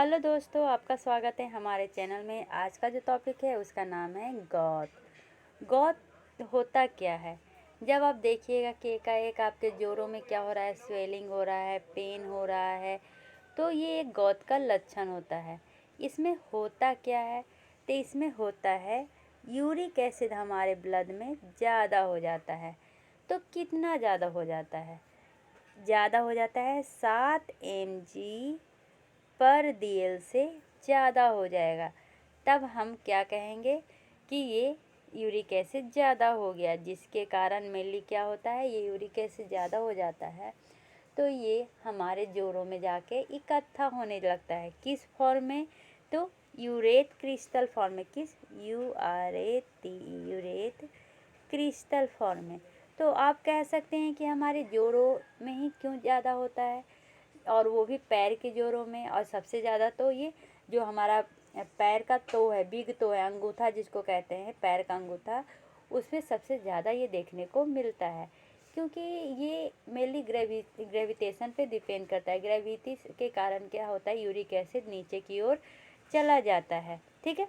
Hello दोस्तों, आपका स्वागत है हमारे चैनल में। आज का जो टॉपिक है उसका नाम है गौत। गौत होता क्या है? जब आप देखिएगा कि एकाएक आपके जोड़ों में क्या हो रहा है, स्वेलिंग हो रहा है, पेन हो रहा है, तो ये एक गौत का लक्षण होता है। इसमें होता क्या है? तो इसमें होता है यूरिक एसिड हमारे ब्लड में ज़्यादा हो जाता है। तो कितना ज़्यादा हो जाता है? ज़्यादा हो जाता है 7 mg पर DL से ज़्यादा हो जाएगा। तब हम क्या कहेंगे कि ये यूरिक एसिड ज़्यादा हो गया, जिसके कारण मेनली क्या होता है, ये यूरिक एसिड ज़्यादा हो जाता है तो ये हमारे जोड़ों में जाके इकट्ठा होने लगता है। किस फॉर्म में? तो यूरेट क्रिस्टल फॉर्म में। किस? यूरेट क्रिस्टल फॉर्म में। तो आप कह सकते हैं कि हमारे जोड़ों में ही क्यों ज़्यादा होता है, और वो भी पैर के जोड़ों में। और सबसे ज़्यादा तो ये जो हमारा पैर का टो है, बिग टो है, अंगूठा जिसको कहते हैं, पैर का अंगूठा, उसमें सबसे ज़्यादा ये देखने को मिलता है, क्योंकि ये मेनली ग्रेविटेशन पे डिपेंड करता है। ग्रेविटी के कारण क्या होता है, यूरिक एसिड नीचे की ओर चला जाता है। ठीक है।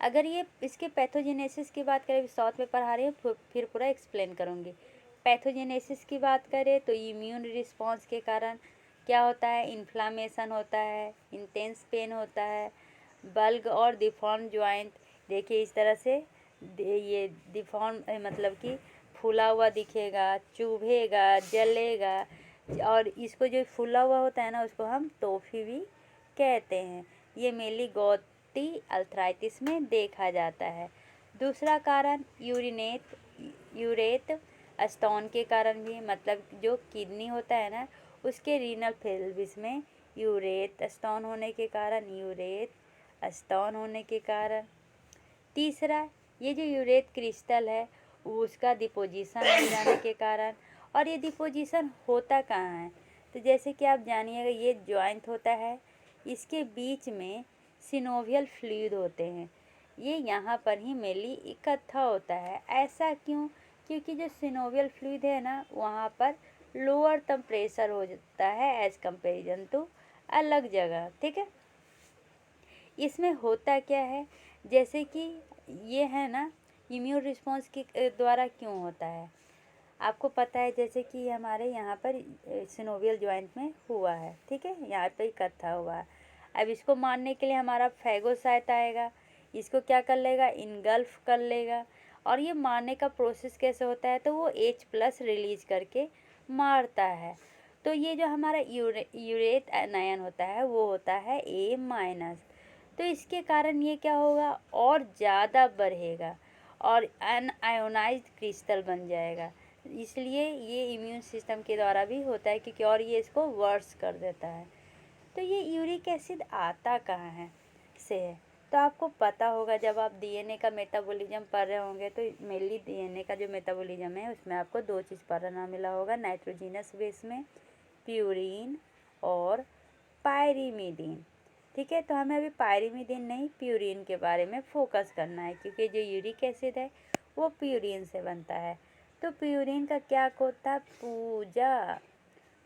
अगर ये इसके पैथोजेनेसिस की बात करें, शॉर्ट में पढ़ा रही हूँ, फिर पूरा एक्सप्लेन करूँगी। पैथोजेनेसिस की बात करें तो इम्यून रिस्पॉन्स के कारण क्या होता है, इन्फ्लामेशन होता है, इंटेंस पेन होता है, बल्ग और डिफॉर्म जॉइंट। देखिए इस तरह से ये डिफॉर्म मतलब कि फूला हुआ दिखेगा, चुभेगा, जलेगा। और इसको जो फूला हुआ होता है ना, उसको हम टोफी भी कहते हैं। ये मेनली गॉटी अर्थराइटिस में देखा जाता है। दूसरा कारण यूरेट स्टोन के कारण भी, मतलब जो किडनी होता है ना, उसके रीनल पेल्विस में यूरेट स्टोन होने के कारण। तीसरा, ये जो यूरेट क्रिस्टल है उसका डिपोजिशन हो जाने के कारण। और ये डिपोजिशन होता कहाँ है? तो जैसे कि आप जानिएगा, ये जॉइंट होता है, इसके बीच में सिनोवियल फ्लूइड होते हैं, ये यहाँ पर ही मेनली इकट्ठा होता है। ऐसा क्यों? क्योंकि जो सिनोवियल फ्लूइड है ना, वहाँ पर लोअर टेम्परेचर हो जाता है एज कंपेरिजन टू अलग जगह। ठीक है। इसमें होता क्या है, जैसे कि ये है ना, इम्यून रिस्पॉन्स के द्वारा क्यों होता है आपको पता है। जैसे कि हमारे यहाँ पर सिनोवियल जॉइंट में हुआ है, ठीक है, यहाँ पे इकट्ठा हुआ है। अब इसको मारने के लिए हमारा फैगोसाइट आएगा, इसको क्या कर लेगा, इनगल्फ कर लेगा। और ये मारने का प्रोसेस कैसे होता है, तो वो H+ रिलीज करके मारता है। तो ये जो हमारा यूरेट आयन होता है वो होता है A-। तो इसके कारण ये क्या होगा, और ज़्यादा बढ़ेगा और अनआयोनाइज्ड क्रिस्टल बन जाएगा। इसलिए ये इम्यून सिस्टम के द्वारा भी होता है, क्योंकि और ये इसको वर्स कर देता है। तो ये यूरिक एसिड आता कहाँ है से है? तो आपको पता होगा, जब आप DNA का मेटाबॉलिज्म पढ़ रहे होंगे, तो मेनली DNA का जो मेटाबॉलिज्म है उसमें आपको दो चीज़ पढ़ना मिला होगा नाइट्रोजिनस बेस में, प्यूरिन और पायरीमिडीन। ठीक है। तो हमें अभी पायरीमिडीन नहीं, प्यूरिन के बारे में फोकस करना है, क्योंकि जो यूरिक एसिड है वो प्यूरिन से बनता है। तो प्यूरिन का क्या कोड था,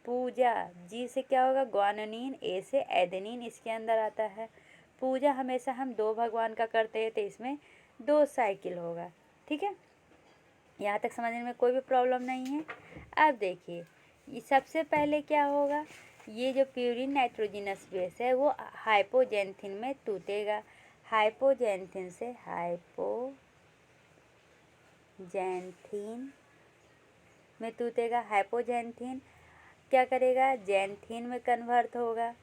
पूजा। जी से क्या होगा, ग्वानिन, ए से एडेनिन इसके अंदर आता है। पूजा हमेशा हम 2 भगवान का करते हैं, तो इसमें 2 साइकिल होगा। ठीक है। यहाँ तक समझने में कोई भी प्रॉब्लम नहीं है। अब देखिए, ये सबसे पहले क्या होगा, ये जो प्यूरिन नाइट्रोजिनस बेस है वो हाइपोजेंथिन में टूटेगा। हाइपोजेंथिन से हाइपोजेंथिन में टूटेगा। हाइपोजेंथिन क्या करेगा, जैंथिन में कन्वर्ट होगा,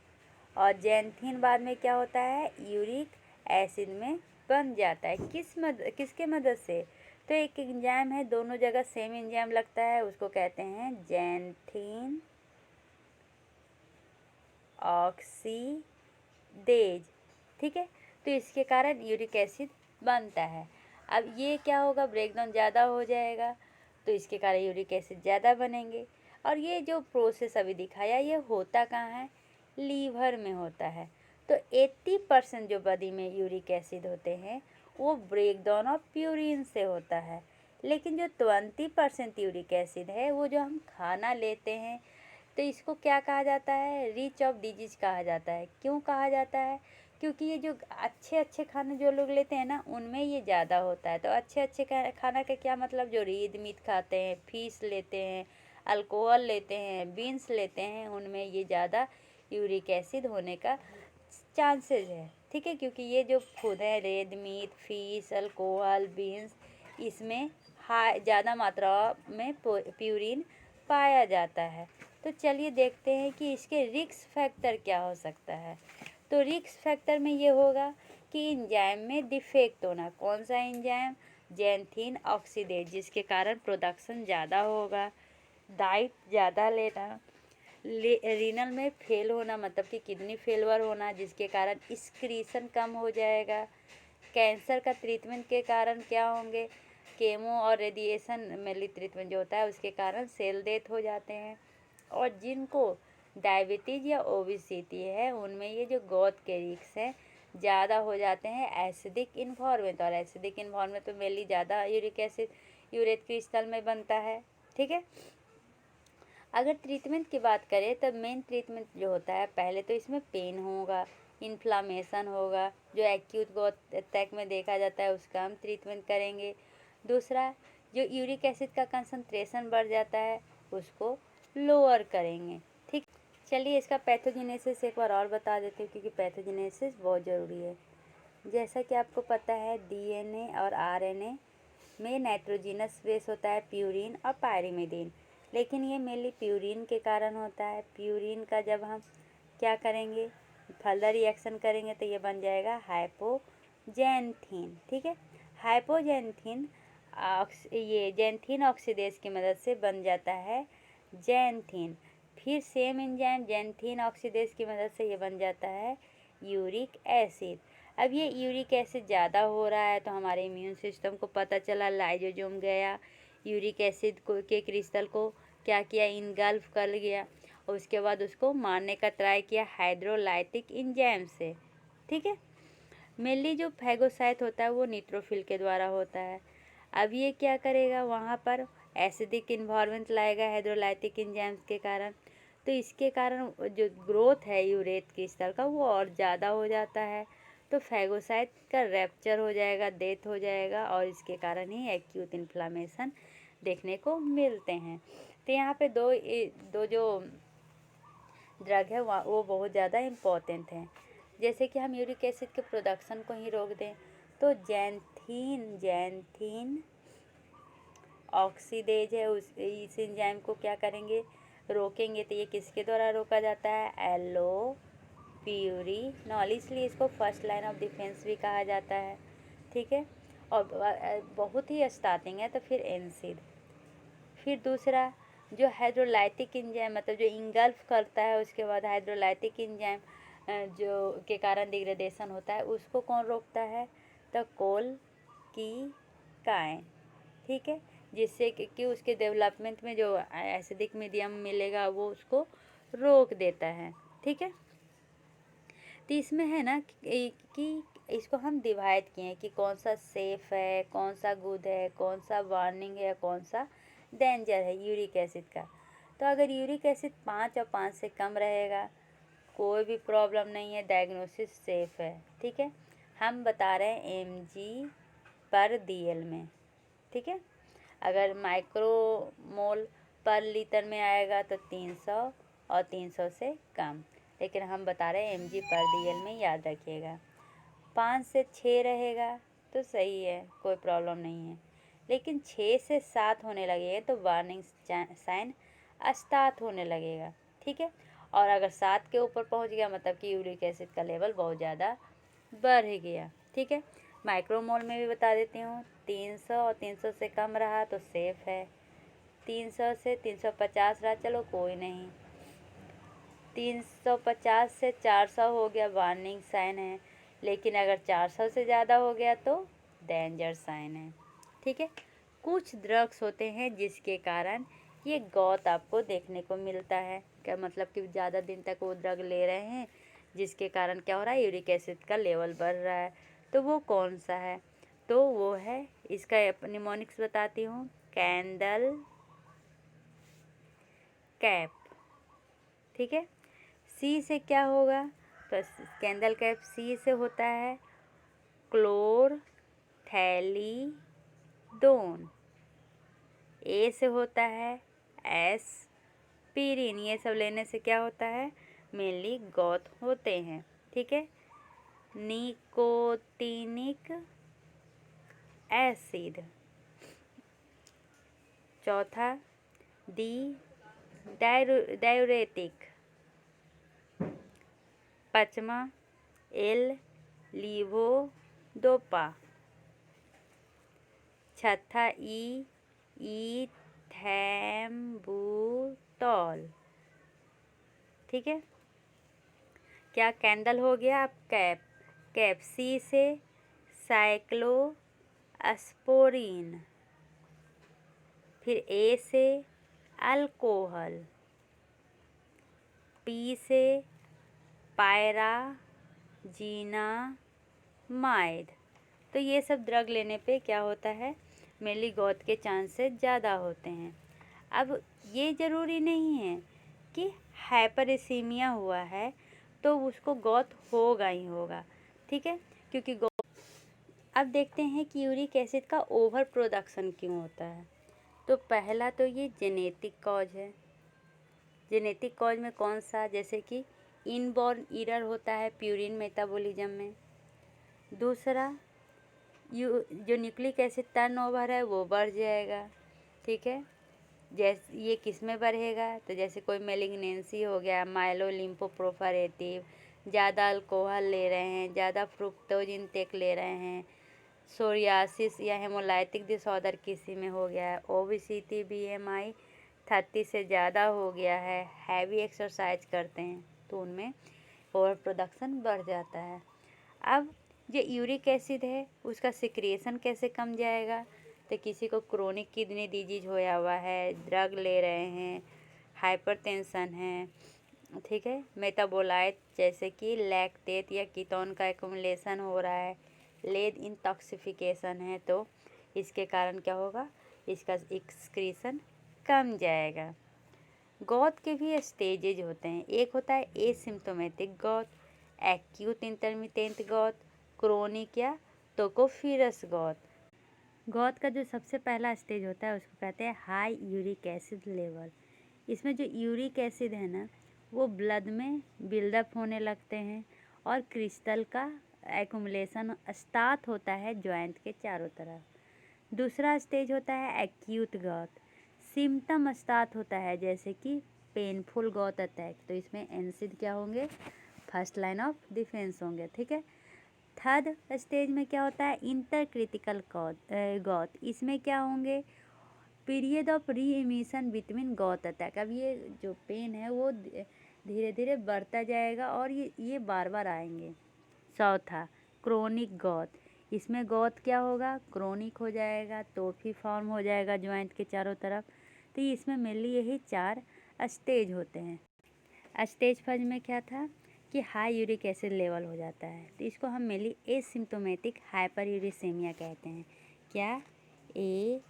और जैंथिन बाद में क्या होता है, यूरिक एसिड में बन जाता है। किसके मदद से? तो एक एंजाइम है, दोनों जगह सेम एंजाइम लगता है, उसको कहते हैं जैंथिन ऑक्सीडेज। ठीक है। तो इसके कारण यूरिक एसिड बनता है। अब ये क्या होगा, ब्रेकडाउन ज़्यादा हो जाएगा, तो इसके कारण यूरिक एसिड ज़्यादा बनेंगे। और ये जो प्रोसेस अभी दिखाया, ये होता कहाँ है, लीवर में होता है। तो 80% जो बॉडी में यूरिक एसिड होते हैं वो ब्रेकडाउन ऑफ प्यूरिन से होता है। लेकिन जो 20% यूरिक एसिड है, वो जो हम खाना लेते हैं, तो इसको क्या कहा जाता है, रिच ऑफ डिजीज कहा जाता है। क्यों कहा जाता है, क्योंकि ये जो अच्छे अच्छे खाने जो लोग लेते हैं ना, उनमें ये ज़्यादा होता है। तो अच्छे अच्छे खाना का क्या मतलब, जो रेड मीट खाते हैं, फिश लेते हैं, अल्कोहल लेते हैं, बीन्स लेते हैं, उनमें ये ज़्यादा यूरिक एसिड होने का चांसेस है। ठीक है, क्योंकि ये जो फूड है, red meat, fish, alcohol, beans, इसमें हाई ज़्यादा मात्रा में प्यूरिन पाया जाता है। तो चलिए देखते हैं कि इसके रिस्क फैक्टर क्या हो सकता है। तो रिस्क फैक्टर में ये होगा कि एंजाइम में डिफेक्ट होना। कौन सा एंजाइम, जैंथीन ऑक्सीडेज, जिसके कारण प्रोडक्शन ज़्यादा होगा। डाइट ज़्यादा लेना, रीनल में फेल होना, मतलब कि किडनी फेलवर होना, जिसके कारण एक्सक्रीशन कम हो जाएगा। कैंसर का ट्रीटमेंट के कारण क्या होंगे, केमो और रेडिएशन मेनली ट्रीटमेंट जो होता है उसके कारण सेल डेथ हो जाते हैं। और जिनको डायबिटीज़ या ओबेसिटी है, उनमें ये जो गौत के रिस्क हैं ज़्यादा हो जाते हैं एसिडिक इन्वायरमेंट। और एसिडिक इन्वायरमेंट में मेनली ज़्यादा यूरिक एसिड यूरेट क्रिस्टल में बनता है। ठीक है, अगर ट्रीटमेंट की बात करें तो मेन ट्रीटमेंट जो होता है, पहले तो इसमें पेन होगा, इन्फ्लामेशन होगा, जो एक्यूट गौत अटैक में देखा जाता है उसका हम ट्रीटमेंट करेंगे। दूसरा, जो यूरिक एसिड का कंसंट्रेशन बढ़ जाता है उसको लोअर करेंगे। ठीक, चलिए इसका पैथोजेनेसिस एक बार और बता देती हूँ, क्योंकि पैथोजेनेसिस बहुत ज़रूरी है। जैसा कि आपको पता है, डीएनए और आरएनए में नाइट्रोजिनस बेस होता है, प्यूरिन और पायरिमिडीन, लेकिन ये मेनली प्यूरिन के कारण होता है। प्यूरिन का जब हम क्या करेंगे, फर्दर रिएक्शन करेंगे तो ये बन जाएगा हाइपोजेंथीन। ठीक है, हाइपोजेंथीन ये जेंथीन ऑक्सीडेज की मदद से बन जाता है जेंथीन। फिर सेम एंजाइम जेंथीन ऑक्सीडेज की मदद से ये बन जाता है यूरिक एसिड। अब ये यूरिक एसिड ज़्यादा हो रहा है तो हमारे इम्यून सिस्टम को पता चला, लाइजोसोम गया, यूरिक एसिड को के क्रिस्टल को क्या किया, इनगल्फ कर गया। उसके बाद उसको मारने का ट्राई किया हाइड्रोलाइटिक एंजाइम से। ठीक है, मेनली जो फैगोसाइट होता है वो न्यूट्रोफिल के द्वारा होता है। अब ये क्या करेगा, वहाँ पर एसिडिक इन्वायरमेंट लाएगा हाइड्रोलाइटिक एंजाइम्स के कारण। तो इसके कारण जो ग्रोथ है यूरेट क्रिस्टल का वो और ज़्यादा हो जाता है। तो फैगोसाइट का रैप्चर हो जाएगा, डेथ हो जाएगा, और इसके कारण ही एक्यूट इन्फ्लामेशन देखने को मिलते हैं। तो यहाँ पे दो जो ड्रग है वो बहुत ज़्यादा इम्पॉर्टेंट हैं। जैसे कि हम यूरिक एसिड के प्रोडक्शन को ही रोक दें तो जेंथीन ऑक्सीडेज है, इस एंजाइम को क्या करेंगे, रोकेंगे। तो ये किसके द्वारा रोका जाता है, एलोप्यूरिनॉल, इसलिए इसको फर्स्ट लाइन ऑफ डिफेंस भी कहा जाता है। ठीक है, और बहुत ही स्टार्टिंग है तो फिर एनसिड। फिर दूसरा, जो हाइड्रोलाइटिक एंजाइम मतलब जो इंगल्फ करता है, उसके बाद हाइड्रोलाइटिक एंजाइम जो के कारण डिग्रेडेशन होता है, उसको कौन रोकता है, तो कोलकीकाइन। ठीक है, जिससे कि उसके डेवलपमेंट में जो एसिडिक मीडियम मिलेगा वो उसको रोक देता है। ठीक है, तो इसमें है ना कि इसको हम डिवाइड किए हैं कि कौन सा सेफ़ है, कौन सा गुड है, कौन सा वार्निंग है, कौन सा डेंजर है यूरिक एसिड का। तो अगर यूरिक एसिड 5 और 5 से कम रहेगा कोई भी प्रॉब्लम नहीं है, डायग्नोसिस सेफ़ है। ठीक है, हम बता रहे हैं mg/dl में। ठीक है, अगर माइक्रोमोल पर लीटर में आएगा तो 300 और 300 से कम, लेकिन हम बता रहे हैं mg/dl में, याद रखिएगा। 5 से 6 रहेगा तो सही है, कोई प्रॉब्लम नहीं है, लेकिन 6 से 7 होने लगेगा तो वार्निंग साइन स्टार्ट होने लगेगा। ठीक है, और अगर 7 के ऊपर पहुंच गया मतलब कि यूरिक एसिड का लेवल बहुत ज़्यादा बढ़ गया। ठीक है, माइक्रोमोल में भी बता देती हूँ, 300 और 300 से कम रहा तो सेफ़ है, 300 से 350 रहा चलो कोई नहीं, 350 से 400 हो गया वार्निंग साइन है, लेकिन अगर 400 से ज़्यादा हो गया तो डेंजर साइन है। ठीक है, कुछ ड्रग्स होते हैं जिसके कारण ये गौत आपको देखने को मिलता है, क्या मतलब कि ज़्यादा दिन तक वो ड्रग ले रहे हैं जिसके कारण क्या हो रहा है, यूरिक एसिड का लेवल बढ़ रहा है। तो वो कौन सा है, तो वो है, इसका निमोनिक्स बताती हूँ, कैंडल कैप, ठीक है। सी से क्या होगा, तो कैंडल कैप सी से होता है क्लोरथैलीडोन। ए से होता है एस्पिरिन। ये सब लेने से क्या होता है, मेनली गौत होते हैं, ठीक है। Nicotinic acid. चौथा डी डाययूरेटिक। पाँचवा एल लीवोडोपा। छठा ईथैम्बुटॉल, ठीक है। क्या कैंडल हो गया, अब कैप। कैप सी से साइक्लोस्पोरिन। फिर ए से अल्कोहल। पी से पायराजीनामाइड। तो ये सब ड्रग लेने पे क्या होता है, मेनली गौत के चांसेस ज़्यादा होते हैं। अब ये ज़रूरी नहीं है कि हाइपरइसीमिया हुआ है तो उसको गौत होगा ही होगा, ठीक है, क्योंकि अब देखते हैं कि यूरिक एसिड का ओवर प्रोडक्शन क्यों होता है। तो पहला तो ये जेनेटिक कॉज है। जेनेटिक कॉज में कौन सा, जैसे कि इनबॉर्न एरर होता है प्यूरिन मेटाबॉलिज्म में। दूसरा जो न्यूक्लिक एसिड टर्नओवर है वो बढ़ जाएगा, ठीक है। जैसे ये किस में बढ़ेगा, तो जैसे कोई मेलिग्नेंसी हो गया, माइलोलिम्फोप्रोफरेटिव, ज़्यादा अल्कोहल ले रहे हैं, ज़्यादा फ्रुक्टोज इंटेक ले रहे हैं, सोरियासिस या हेमोलाइटिक डिसऑर्डर किसी में हो गया है, ओबेसिटी BMI 30 से ज़्यादा हो गया है, हैवी एक्सरसाइज करते हैं तो उनमें ओवर प्रोडक्शन बढ़ जाता है। अब जो यूरिक एसिड है उसका सिक्रेशन कैसे कम जाएगा, तो किसी को क्रोनिक किडनी डिजीज होया हुआ है, ड्रग ले रहे हैं, हाइपरटेंशन है, ठीक है, मेटाबोलाइट जैसे कि लैक्टेट या कीटोन का एक्युमुलेशन हो रहा है, लेड इंटॉक्सिफिकेशन है, तो इसके कारण क्या होगा, इसका एक्सक्रीशन कम जाएगा। गौत के भी स्टेजेज होते हैं। एक होता है एसिम्प्टोमेटिक गौत, एक्यूट इंटरमिटेंट गौत, क्रोनिक या टोकोफिरस गौत। गौत का जो सबसे पहला स्टेज होता है उसको कहते हैं हाई यूरिक एसिड लेवल। इसमें जो यूरिक एसिड है ना वो ब्लड में बिल्डअप होने लगते हैं और क्रिस्टल का एक्युमुलेशन स्टार्ट होता है जॉइंट के चारों तरफ। दूसरा स्टेज होता है एक्यूट गौत। सिम्टम स्टार्ट होता है जैसे कि पेनफुल गौत अटैक, तो इसमें एनसिड क्या होंगे, फर्स्ट लाइन ऑफ डिफेंस होंगे, ठीक है। थर्ड स्टेज में क्या होता है, इंटरक्रिटिकल गौत। इसमें क्या होंगे, period of remission between gout attack. अब ये जो पेन है वो धीरे धीरे बढ़ता जाएगा और ये बार बार आएंगे। चौथा क्रोनिक गौत। इसमें गौत क्या होगा, क्रोनिक हो जाएगा, टोफी फॉर्म हो जाएगा ज्वाइंट के चारों तरफ। तो इसमें मेनली यही 4 स्टेज होते हैं। स्टेज फर्स्ट में क्या था कि हाई यूरिक एसिड लेवल हो जाता है, तो इसको हम मेनली एसिम्प्टोमेटिक हाइपर यूरिसेमिया कहते हैं। क्या, एसिम्प्टोमेटिक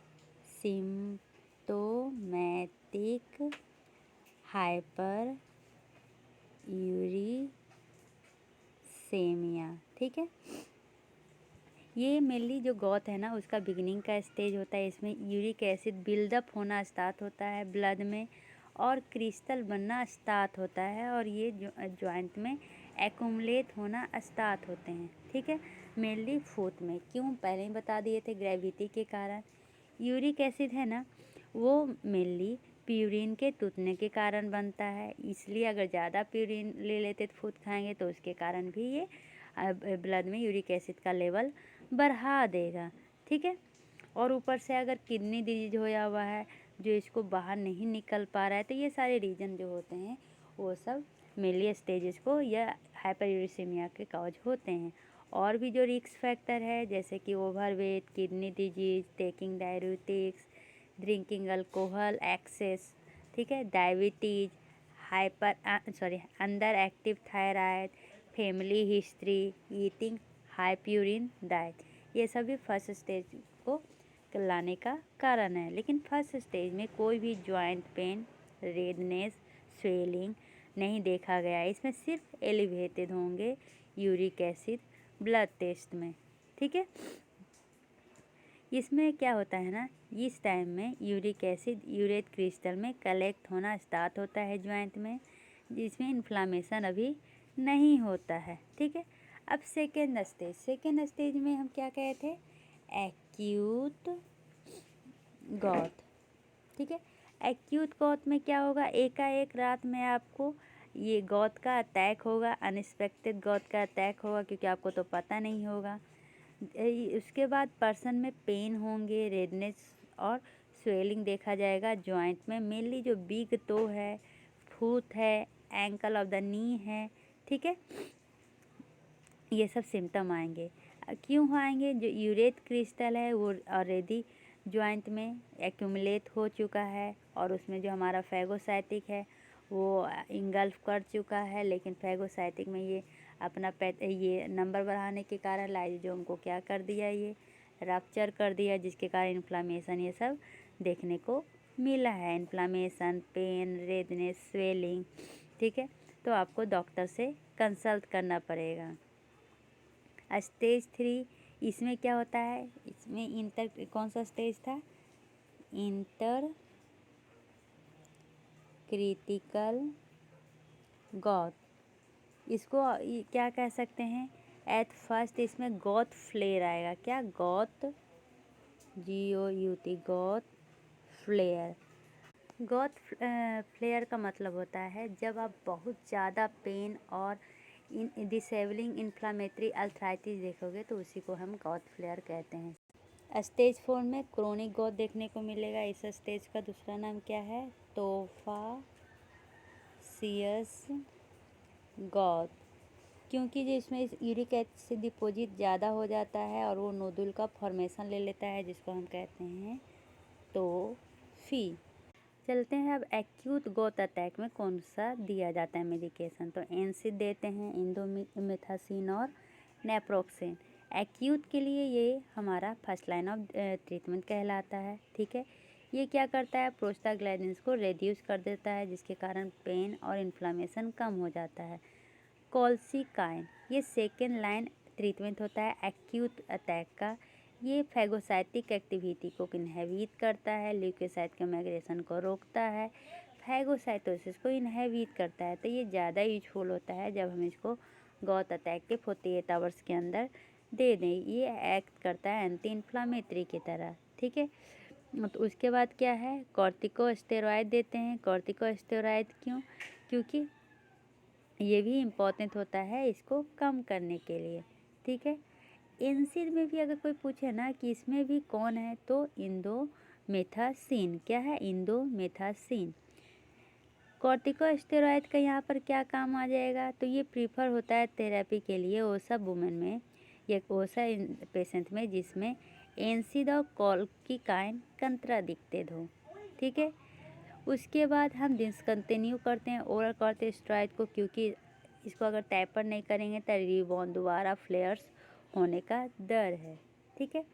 हाइपर यूरिसेमिया, ठीक है। ये मेनली जो गौत है ना उसका बिगिनिंग का स्टेज होता है। इसमें यूरिक एसिड बिल्डअप होना स्टार्ट होता है ब्लड में और क्रिस्टल बनना स्टार्ट होता है और ये जॉइंट में एक्युमुलेट होना स्टार्ट होते हैं, ठीक है। मेनली फुट में, क्यों, पहले ही बता दिए थे, ग्रेविटी के कारण। यूरिक एसिड है ना वो मेनली प्यूरिन के टूटने के कारण बनता है, इसलिए अगर ज़्यादा प्यूरिन ले लेते तो फूड खाएंगे तो उसके कारण भी ये ब्लड में यूरिक एसिड का लेवल बढ़ा देगा, ठीक है। और ऊपर से अगर किडनी डिजीज होया हुआ है जो इसको बाहर नहीं निकल पा रहा है, तो ये सारे रीजन जो होते हैं वो सब मेनली स्टेजेस को या हाइपरयूरिसेमिया के कॉज होते हैं। और भी जो रिस्क फैक्टर है जैसे कि overweight, kidney disease, taking diuretics, drinking alcohol excess, ठीक है, diabetes, under active thyroid, family history, eating high purine diet, ये सभी फर्स्ट स्टेज को लाने का कारण है। लेकिन फर्स्ट स्टेज में कोई भी जॉइंट पेन, रेडनेस, स्वेलिंग नहीं देखा गया है। इसमें सिर्फ एलिवेटेड होंगे यूरिक एसिड ब्लड टेस्ट में, ठीक है। इसमें क्या होता है ना, इस टाइम में यूरिक एसिड यूरेट क्रिस्टल में कलेक्ट होना स्टार्ट होता है जॉइंट में, जिसमें इन्फ्लामेशन अभी नहीं होता है, ठीक है। अब सेकेंड स्टेज में हम क्या कहे थे, एक्यूट गॉथ, ठीक है। एक्यूट गॉथ में क्या होगा, एकाएक रात में आपको ये गॉथ का अटैक होगा, अनएक्सपेक्टेड गॉथ का अटैक होगा, क्योंकि आपको तो पता नहीं होगा। उसके बाद पर्सन में पेन होंगे, रेडनेस और स्वेलिंग देखा जाएगा जॉइंट में, मेनली जो बिग टो है, फुट है, एंकल ऑफ द नी है, ठीक है। ये सब सिम्टम आएंगे। क्यों आएंगे, जो यूरेट क्रिस्टल है वो ऑलरेडी जॉइंट में एक्यूमुलेट हो चुका है, और उसमें जो हमारा फैगोसाइटिक है वो इंगल्फ कर चुका है, लेकिन फैगोसाइटिक में ये अपना ये नंबर बढ़ाने के कारण लाइसोसोम को क्या कर दिया, ये रप्चर कर दिया, जिसके कारण इन्फ्लामेशन ये सब देखने को मिला है। इन्फ्लामेशन, पेन, रेडनेस, स्वेलिंग, ठीक है। तो आपको डॉक्टर से कंसल्ट करना पड़ेगा। स्टेज 3, इसमें क्या होता है, इसमें कौन सा स्टेज था, इंटर क्रिटिकल गॉथ, इसको क्या कह सकते हैं, एट फर्स्ट इसमें गॉथ फ्लेयर आएगा, क्या gout, GOUT, gout flare. Gout flare का मतलब होता है जब आप बहुत ज़्यादा पेन और डिसेबलिंग इन्फ्लामेटरी अल्थराइटिस देखोगे तो उसी को हम गॉथ फ्लेयर कहते हैं। स्टेज 4 में क्रोनिक गॉथ देखने को मिलेगा। इस स्टेज का दूसरा नाम क्या है, तोफासियस गॉथ, क्योंकि जिसमें यूरिक एसिड डिपॉजिट ज़्यादा हो जाता है और वो नोडुल का फॉर्मेशन ले लेता है, जिसको हम कहते हैं टोफी। चलते हैं अब एक्यूट गॉथ अटैक में कौन सा दिया जाता है मेडिकेशन, तो एनसिड देते हैं, इंडोमेथासिन और नेप्रोक्सेन। एक्यूट के लिए ये हमारा फर्स्ट लाइन ऑफ ट्रीटमेंट कहलाता है, ठीक है। ये क्या करता है, प्रोस्टाग्लैंडिन्स को रिड्यूस कर देता है, जिसके कारण पेन और इन्फ्लामेशन कम हो जाता है। कोल्सिकाइन, ये सेकेंड लाइन ट्रीटमेंट होता है एक्यूट अटैक का। ये फैगोसाइटिक एक्टिविटी को इनहिबिट करता है, ल्यूकोसाइट के माइग्रेशन को रोकता है, फैगोसाइटोसिस को इनहिबिट करता है। तो ये ज़्यादा यूजफुल होता है जब हम इसको गॉथ अटैक के 48 आवर्स के अंदर दे दें। ये एक्ट करता है एंटी इन्फ्लामेटरी की तरह, ठीक है। तो उसके बाद क्या है, कॉर्टिकोस्टेरॉइड देते हैं। कॉर्टिकोस्टेरॉइड क्यों, क्योंकि ये भी इम्पॉर्टेंट होता है इसको कम करने के लिए, ठीक है। एनसिड में भी अगर कोई पूछे ना कि इसमें भी कौन है, तो इंडोमेथासिन, क्या है, इंडोमेथासिन। कॉर्टिकोस्टेरॉइड का यहाँ पर क्या काम आ जाएगा, तो ये प्रीफर होता है थेरेपी के लिए ओसा वुमेन में या ओसा पेशेंट में जिसमें एनसिड और कोल्सिकाइन कंट्राडिक्टेड हो, ठीक है। उसके बाद हम डिसकंटिन्यू करते हैं ओरल कॉर्टिकोस्टेरॉइड को, क्योंकि इसको अगर टैपर नहीं करेंगे तो रिबाउंड दोबारा फ्लेयर्स होने का डर है, ठीक है।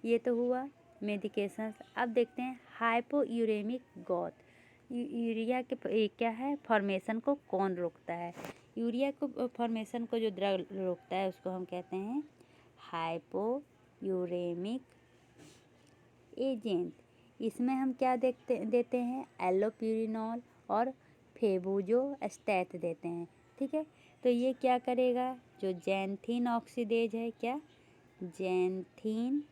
ये तो हुआ मेडिकेशंस। अब देखते हैं हाइपोयूरेमिक गॉथ। यूरिया के क्या है, फॉर्मेशन को कौन रोकता है, यूरिया को फॉर्मेशन को जो ड्रग रोकता है उसको हम कहते हैं हाइपोयूरेमिक एजेंट। इसमें हम क्या देते हैं, एलोप्यूरिनॉल और फेबुजोस्टैट देते हैं, ठीक है। तो ये क्या करेगा, जो जैंथीन ऑक्सीडेज है, क्या जैंथीन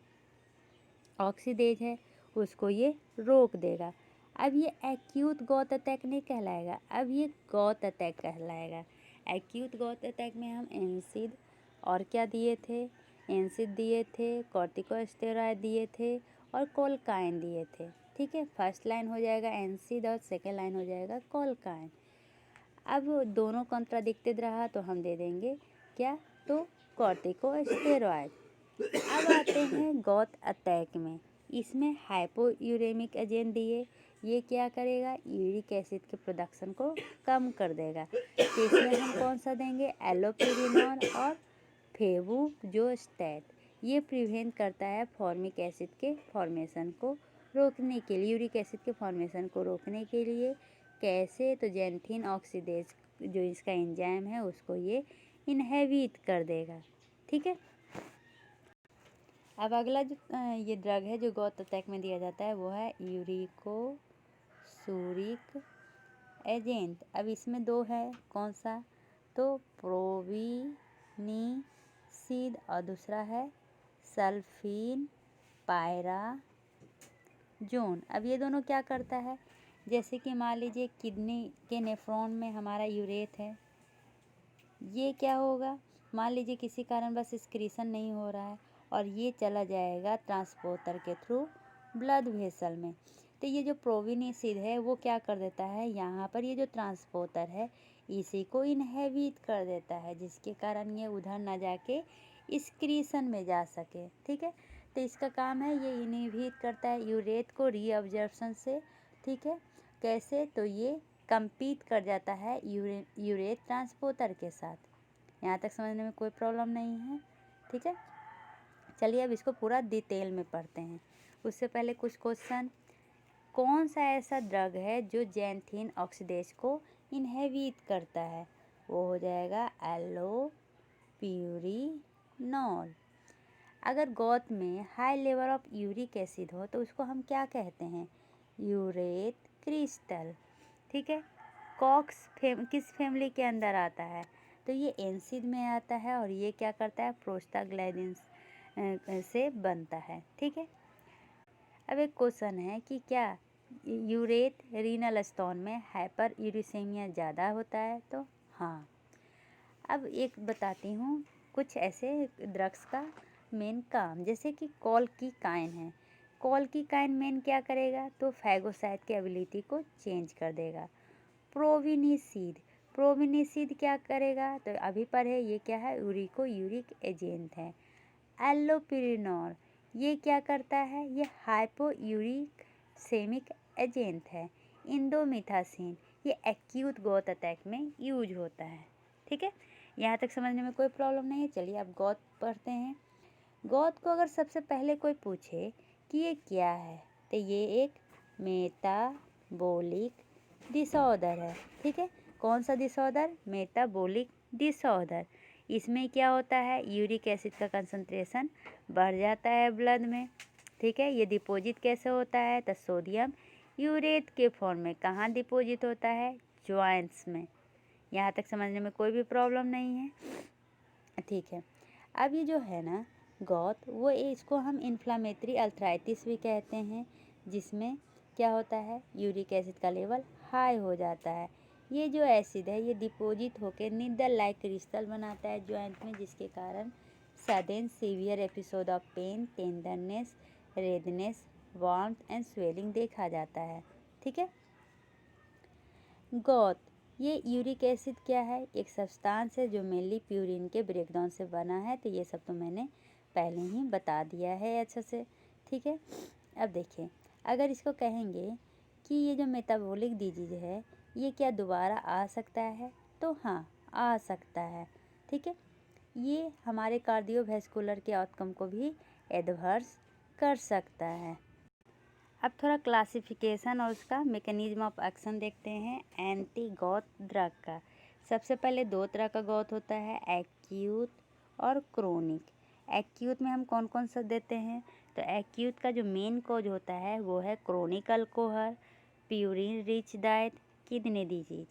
ऑक्सीडेज है, उसको ये रोक देगा। अब ये एक्यूट गॉथ अटैक नहीं कहलाएगा, अब ये गॉथ अटैक कहलाएगा। एक्यूट गॉथ अटैक में हम एनसिड और क्या दिए थे, एनसिड दिए थे, कॉर्टिकोस्टेरॉइड दिए थे और कोल्काइन दिए थे, ठीक है। फर्स्ट लाइन हो जाएगा एनसिड और सेकेंड लाइन हो जाएगा कोल्काइन। अब दोनों कॉन्ट्राडिक्टेड रहा तो हम दे देंगे क्या, तो कॉर्टिकोस्टेरॉइड। अब आते हैं गॉथ अटैक में, इसमें हाइपोयूरेमिक एजेंट दिए, ये क्या करेगा, यूरिक एसिड के प्रोडक्शन को कम कर देगा। तो इसमें हम कौन सा देंगे, एलोप्यूरिनॉल और फेबुजोस्टैट। ये प्रिवेंट करता है फॉर्मिक एसिड के फॉर्मेशन को रोकने के लिए, यूरिक एसिड के फॉर्मेशन को रोकने के लिए। कैसे, तो जैंथीन ऑक्सीडेज जो इसका एंजाइम है उसको ये इनहेबिट कर देगा। ठीक है। अब अगला जो ये ड्रग है जो गौत अटैक में दिया जाता है वो है यूरिकोसूरिक एजेंट। अब इसमें दो है, कौन सा, तो प्रोविनीसिड और दूसरा है सल्फीन पायराजोन। अब ये दोनों क्या करता है, जैसे कि मान लीजिए किडनी के नेफ्रॉन में हमारा यूरेट है, ये क्या होगा, मान लीजिए किसी कारण बस एक्सक्रीशन नहीं हो रहा है और ये चला जाएगा ट्रांसपोर्टर के थ्रू ब्लड वेसल में। तो ये जो प्रोविनीसिड है वो क्या कर देता है, यहाँ पर ये जो ट्रांसपोर्टर है इसी को इनहेबिट कर देता है, जिसके कारण ये उधर ना जाके एक्सक्रीशन में जा सके। ठीक है। तो इसका काम है ये इनहिबिट करता है यूरेट को रीअब्जॉर्प्शन से। ठीक है। कैसे, तो ये कंपीट कर जाता है यूरेट ट्रांसपोर्टर के साथ। यहाँ तक समझने में कोई प्रॉब्लम नहीं है। ठीक है। चलिए अब इसको पूरा डिटेल में पढ़ते हैं। उससे पहले कुछ क्वेश्चन, कौन सा ऐसा ड्रग है जो जैंथीन ऑक्सीडेज को इनहेबिट करता है, वो हो जाएगा एलोप्यूरिनोल। अगर गौत में high level of uric acid हो तो उसको हम क्या कहते हैं, यूरेट क्रिस्टल। ठीक है। कॉक्स किस फैमिली के अंदर आता है, तो ये एनसिड में आता है और ये क्या करता है, प्रोस्टाग्लैंडिन से बनता है। ठीक है। अब एक क्वेश्चन है कि क्या यूरेट रीनल स्टोन में हाइपर यूरिसेमिया ज़्यादा होता है, तो हाँ। अब एक बताती हूँ कुछ ऐसे ड्रग्स का मेन काम, जैसे कि कॉलकीकाइन है। कॉलकीकाइन मेन क्या करेगा, तो फैगोसाइट की एबिलिटी को चेंज कर देगा। प्रोविनीसिड क्या करेगा, तो अभी पढ़े, ये क्या है, यूरिक एजेंट है। एलोपिरिनोल ये क्या करता है, ये हाइपोयूरिसेमिक एजेंट है। इंडोमिथासिन ये एक्यूट गौत अटैक में यूज होता है। ठीक है। यहाँ तक समझने में कोई प्रॉब्लम नहीं है। चलिए अब गौत पढ़ते हैं। गौत को अगर सबसे पहले कोई पूछे कि ये क्या है, तो ये एक मेटाबॉलिक डिसऑर्डर है। ठीक है। कौन सा डिसऑर्डर, मेटाबॉलिक डिसऑर्डर। इसमें क्या होता है, यूरिक एसिड का कंसंट्रेशन बढ़ जाता है ब्लड में। ठीक है। ये डिपॉजिट कैसे होता है, तो सोडियम यूरेट के फॉर्म में। कहाँ डिपॉजिट होता है, जॉइंट्स में। यहाँ तक समझने में कोई भी प्रॉब्लम नहीं है। ठीक है। अब ये जो है ना गौत, वो इसको हम इन्फ्लामेटरी अल्थराइटिस भी कहते हैं, जिसमें क्या होता है, यूरिक एसिड का लेवल हाई हो जाता है। ये जो एसिड है ये डिपॉजिट होकर नीडल लाइक क्रिस्टल बनाता है जॉइंट में, जिसके कारण sudden severe episode of pain, tenderness, redness, warmth and swelling देखा जाता है। ठीक है। गौत ये यूरिक एसिड क्या है, एक सब्सटेंस है जो मेनली प्यूरिन के ब्रेकडाउन से बना है। तो ये सब तो मैंने पहले ही बता दिया है अच्छे से। ठीक है। अब देखिए, अगर इसको कहेंगे कि ये जो मेटाबॉलिक डिजीज है ये क्या दोबारा आ सकता है, तो हाँ आ सकता है। ठीक है। ये हमारे कार्डियोवैस्कुलर के आउटकम को भी एडवर्स कर सकता है। अब थोड़ा क्लासिफिकेशन और उसका मैकेनिज्म ऑफ एक्शन देखते हैं एंटी गौत ड्रग का। सबसे पहले दो तरह का गौत होता है, एक्यूट और क्रोनिक। एक्यूट में हम कौन कौन सा देते हैं, तो एक्यूट का जो मेन कॉज होता है वो है chronic alcohol, purine rich diet, kidney disease.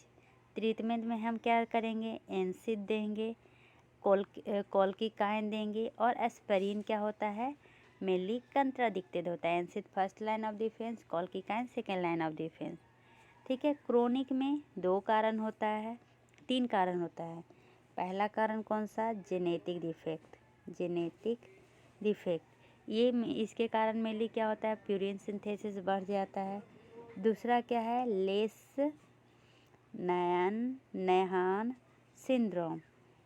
Treatment में हम क्या करेंगे, एनसिड देंगे, कॉलकीकाइन देंगे, और एस्पिरिन क्या होता है, मेनली कंट्राडिक्टेड होता है। NSAID first line of defence, colchicine second line of defence. ठीक है। क्रोनिक में दो कारण होता है, तीन कारण होता है। पहला कारण कौन सा, जेनेटिक डिफेक्ट। ये इसके कारण मेनली क्या होता है, प्यूरिन सिंथेसिस बढ़ जाता है। दूसरा क्या है, लेस नैहान सिंड्रोम।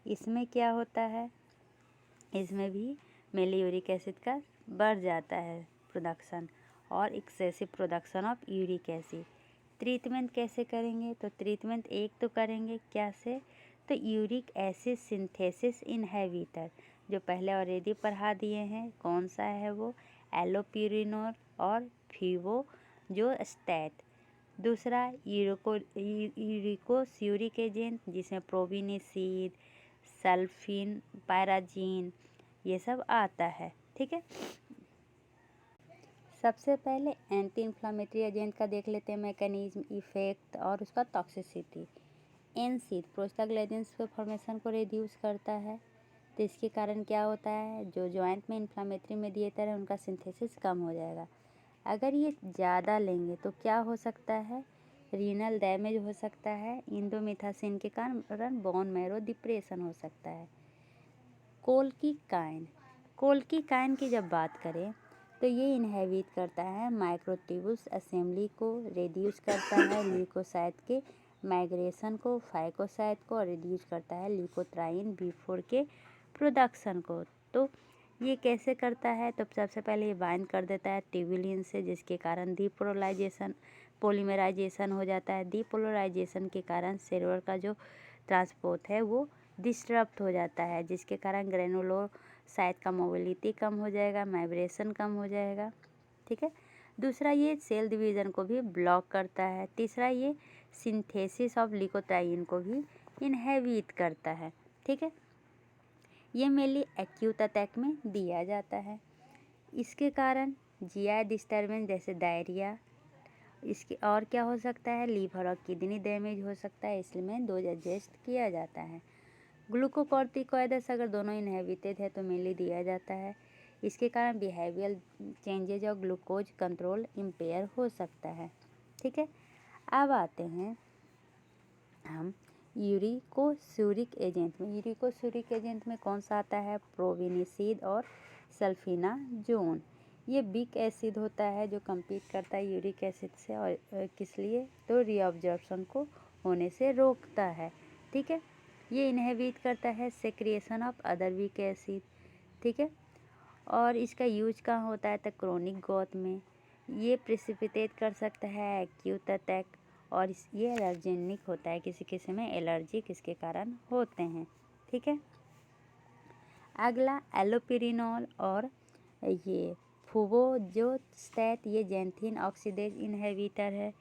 इसमें क्या होता है, इसमें भी मेनली यूरिक एसिड का बढ़ जाता है प्रोडक्शन, और excessive production of uric acid. Treatment कैसे करेंगे, तो ट्रीटमेंट एक तो करेंगे क्या से, तो यूरिक एसिड सिंथेसिस इनहिबिटर, जो पहले ऑलरेडी पढ़ा दिए हैं, कौन सा है वो, एलोप्यूरिनोल और फीवोजोस्टैट। दूसरा यूरिकोस्यूरिक एजेंट जिसमें प्रोविनिसिड, सल्फिन, पैराजीन ये सब आता है। ठीक है, सबसे पहले एंटी इन्फ्लामेटरी एजेंट का देख लेते हैं मैकेनिज्म, इफेक्ट और उसका टॉक्सिसिटी। एनसीड प्रोस्टाग्लैंडिन्स के फॉर्मेशन को रिड्यूस करता है, तो इसके कारण क्या होता है, जो जॉइंट में इन्फ्लामेटरी मेडिएटर है उनका सिंथेसिस कम हो जाएगा। अगर ये ज़्यादा लेंगे तो क्या हो सकता है, रीनल डैमेज हो सकता है, इंडोमेथासिन के कारण बोन मैरो डिप्रेशन हो सकता है। कोल्कीकाइन की जब बात करें तो ये इनहेबिट करता है माइक्रोट्यूब्यूल्स असेंबली को, रिड्यूस करता है ल्यूकोसाइट के माइग्रेशन को, फाइकोसाइट को, और रिड्यूस करता है ल्यूकोट्राइन B4 के प्रोडक्शन को। तो ये कैसे करता है, तो सबसे पहले ये बाइंड कर देता है ट्यूबुलिन से, जिसके कारण पोलीमराइजेशन हो जाता है। डीपोलराइजेशन के कारण सेलुलर का जो ट्रांसपोर्ट है वो डिस्टर्ब हो जाता है, जिसके कारण ग्रेनुलोसाइट का मोबिलिटी कम हो जाएगा, माइग्रेशन कम हो जाएगा। ठीक है, दूसरा ये सेल डिवीज़न को भी ब्लॉक करता है। तीसरा ये सिंथेसिस ऑफ ल्यूकोट्राइन को भी इनहेबिट करता है। ठीक है, ये मेनली एक्यूट अटैक में दिया जाता है। इसके कारण जीआई डिस्टर्बेंस जैसे डायरिया, इसके और क्या हो सकता है, लीवर और किडनी डैमेज हो सकता है, इसलिए डोज एडजस्ट किया जाता है। ग्लूकोकॉर्टिकॉइड्स अगर दोनों इनहेबिटेड है तो मेनली दिया जाता है। इसके कारण बिहेवियल चेंजेज और ग्लूकोज कंट्रोल इम्पेयर हो सकता है। ठीक है, अब आते हैं हम यूरिकोस्यूरिक एजेंट में कौन सा आता है, प्रोविनिसिड और सल्फिनाजोन। ये वीक एसिड होता है जो कम्पीट करता है यूरिक एसिड से, और किस लिए, तो रीअब्जॉर्प्शन को होने से रोकता है। ठीक है, ये इनहेबिट करता है सेक्रिएशन ऑफ अदर वीक एसिड। ठीक है, और इसका यूज कहाँ होता है, तो क्रोनिक गॉट में। ये प्रेसिपिटेट कर सकता है एक्यूट अटैक, और ये एलर्जेनिक होता है, किसी किसी में एलर्जी किसके कारण होते हैं। ठीक है, अगला एलोपिरिनॉल और ये फुवोजोस्टैट, ये जैंथीन ऑक्सीडेज इनहिबिटर है।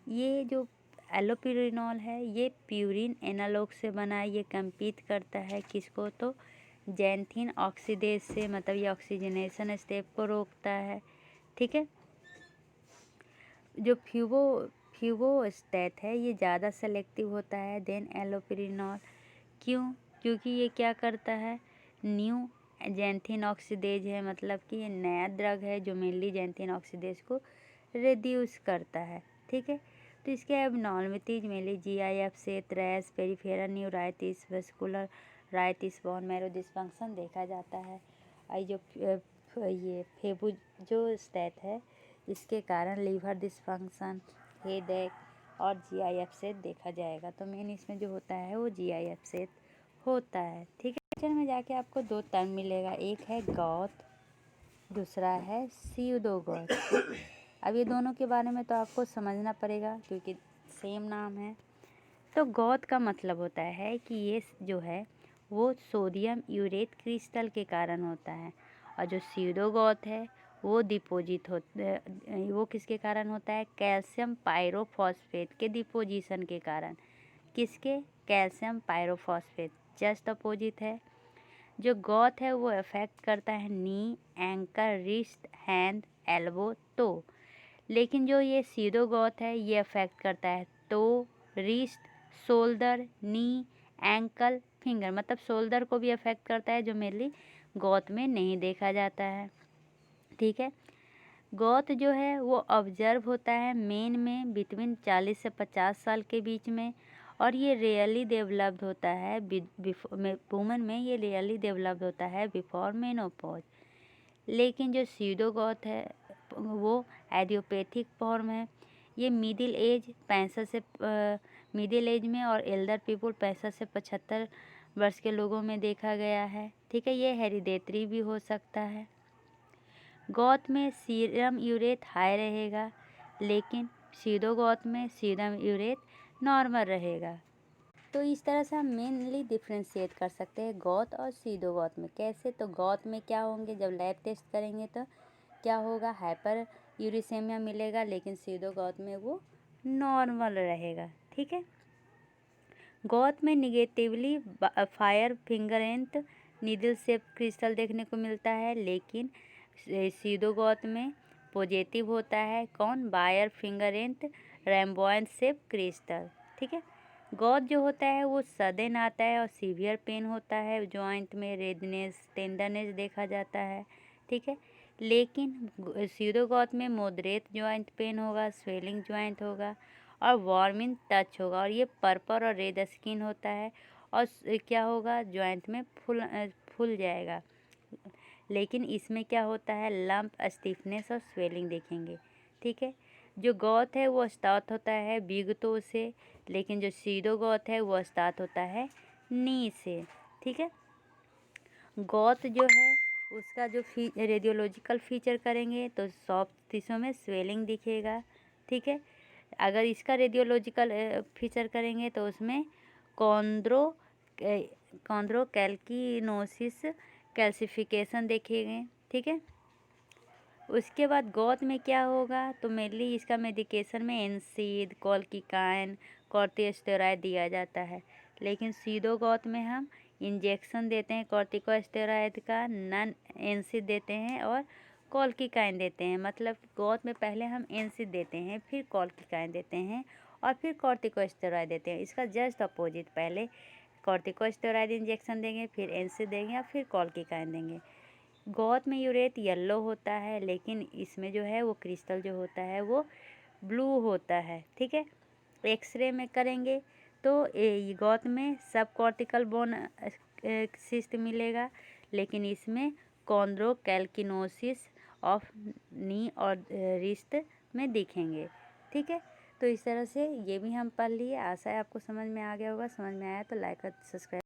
ये जो एलोपिरिनॉल है ये प्यूरिन एनालॉग से बना है, ये कम्पीट करता है किसको, तो जैंथीन ऑक्सीडेज से, मतलब ये ऑक्सीजनेशन स्टेप को रोकता है। ठीक है, जो फ्यूवोस्टैट है ये ज़्यादा सेलेक्टिव होता है देन एलोपिरिनॉल। क्यों, क्योंकि ये क्या करता है, न्यू जैंथीन ऑक्सीडेज है, मतलब कि ये नया ड्रग है जो मेनली जैंथीन ऑक्सीडेज को रिड्यूस करता है। ठीक है, तो इसके abnormalities mainly GI upset, rash, peripheral neuritis, vascular rightist, bone marrow dysfunction देखा जाता है। और ये फेबुजोस्टैट है, इसके कारण लीवर डिस्फंक्शन, हेडेक और GI अपसेट देखा जाएगा। तो मेन इसमें जो होता है वो GI अपसेट होता है। ठीक है, पिक्चर में जाके आपको दो टर्म मिलेगा, एक है गॉथ, दूसरा है स्यूडोगॉथ। अब ये दोनों के बारे में तो आपको समझना पड़ेगा क्योंकि सेम नाम है। तो गॉथ का मतलब होता है कि ये जो है वो सोडियम यूरेट क्रिस्टल के कारण होता है, और जो स्यूडोगॉथ है वो डिपोजिट वो किसके कारण होता है, कैल्शियम पायरोफॉस्फेट के डिपोजिशन के कारण। किसके, कैल्शियम पायरोफॉस्फेट, जस्ट अपोजिट है। जो गॉथ है वो अफेक्ट करता है knee, ankle, wrist, hand, elbow, toe. लेकिन जो ये स्यूडोगॉथ है ये अफेक्ट करता है toe, wrist, shoulder, knee, ankle, finger, मतलब शोल्डर को भी अफेक्ट करता है, जो मेनली गॉथ में नहीं देखा जाता है। ठीक है, गॉथ जो है वो ऑब्जर्व होता है मेन में बिटवीन 40 से 50 साल के बीच में, और ये रियली डेवलप्ड होता है वुमन में, ये रियली डेवलप्ड होता है बिफोर मेनोपॉज। लेकिन जो स्यूडोगॉथ है वो एडियोपैथिक फॉर्म है, ये मिडिल एज में और एल्डर पीपल 65 से 75 वर्ष के लोगों में देखा गया है। ठीक है, ये हेरिडेटरी भी हो सकता है। गॉथ में सीरम यूरेट हाई रहेगा, लेकिन स्यूडोगॉथ में सीरम यूरेट नॉर्मल रहेगा। तो इस तरह से हम मेनली डिफ्रेंशिएट कर सकते हैं गॉथ और स्यूडोगॉथ में। कैसे, तो गॉथ में क्या होंगे, जब लैब टेस्ट करेंगे तो क्या होगा, हाइपर यूरिसेमिया मिलेगा, लेकिन स्यूडोगॉथ में वो नॉर्मल रहेगा। ठीक है। गौत में negatively birefringent needle shape crystal देखने को मिलता है, लेकिन सीधो गौत में पॉजिटिव होता है। कौन? Birefringent rhomboid shape crystal. ठीक है। गौत जो होता है वो सडन आता है और सीवियर पेन होता है, जॉइंट में रेडनेस टेंडरनेस देखा जाता है। ठीक है। लेकिन सीधो गौत में मॉडरेट जॉइंट पेन होगा, स्वेलिंग जॉइंट होगा और वार्मिंग टच होगा, और ये पर्पल और रेड स्किन होता है, और क्या होगा? जॉइंट में फूल जाएगा। लेकिन इसमें क्या होता है? लंप, स्टिफनेस और स्वेलिंग देखेंगे। ठीक है। जो गौत है वो स्टार्ट होता है बिग टो से, लेकिन जो सीधो गौत है वो स्टार्ट होता है नी से। ठीक है। गौत जो है उसका जो रेडियोलॉजिकल फीचर करेंगे तो सॉफ्ट टिश्यू में स्वेलिंग दिखेगा। ठीक है। अगर इसका रेडियोलॉजिकल फीचर करेंगे तो उसमें कॉन्ड्रोकैल्किनोसिस कैल्सिफिकेशन देखेंगे। ठीक है। उसके बाद गौत में क्या होगा? तो मेनली इसका मेडिकेशन में एनसीड, कॉल्किकाइन, कॉर्टिकोस्टेरॉइड दिया जाता है, लेकिन सीधो गौत में हम इंजेक्शन देते हैं कॉर्टिकोस्टेरॉइड का, नन एनसीड देते हैं और कॉल्किकाइन देते हैं। मतलब गौत में पहले हम एनसीड देते हैं, फिर कॉल्किकाइन देते हैं और फिर कॉर्टिकोस्टेरॉइड देते हैं। इसका जस्ट अपोजिट, पहले कॉर्टिकोस्टेरॉइड इंजेक्शन देंगे, फिर एनसीड देंगे और फिर कॉल्किकाइन देंगे। गौत में यूरेट येलो होता है, लेकिन इसमें जो है वो क्रिस्टल जो होता है वो ब्लू होता है। ठीक है। एक्सरे में करेंगे तो गौत में सब कॉर्टिकल बोन सिस्ट मिलेगा, लेकिन इसमें कॉन्ड्रोकैल्किनोसिस ऑफ नी और रिस्ट में दिखेंगे। ठीक है। तो इस तरह से ये भी हम पढ़ लिए। आशा है आपको समझ में आ गया होगा। समझ में आया तो लाइक और सब्सक्राइब